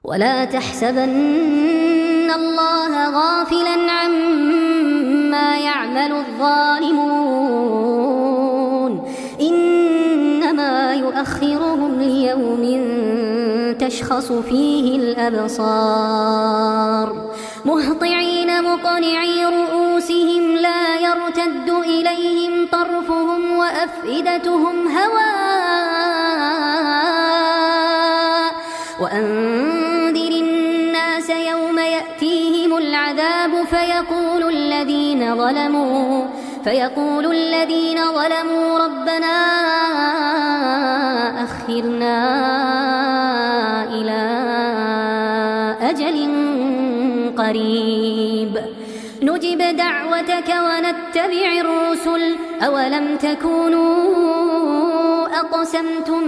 ولا تحسبن الله غافلا عما يعمل الظالمون إنما يؤخرهم ليوم تشخص فيه الأبصار مهطعين مقنعي رؤوسهم لا يرتد إليهم طرفهم وأفئدتهم هواء وأنذر الناس يوم يأتيهم العذاب فيقول الذين ظلموا ربنا أخرنا إلى أجل قريب نجب دعوتك ونتبع الرسل أولم تكونوا أقسمتم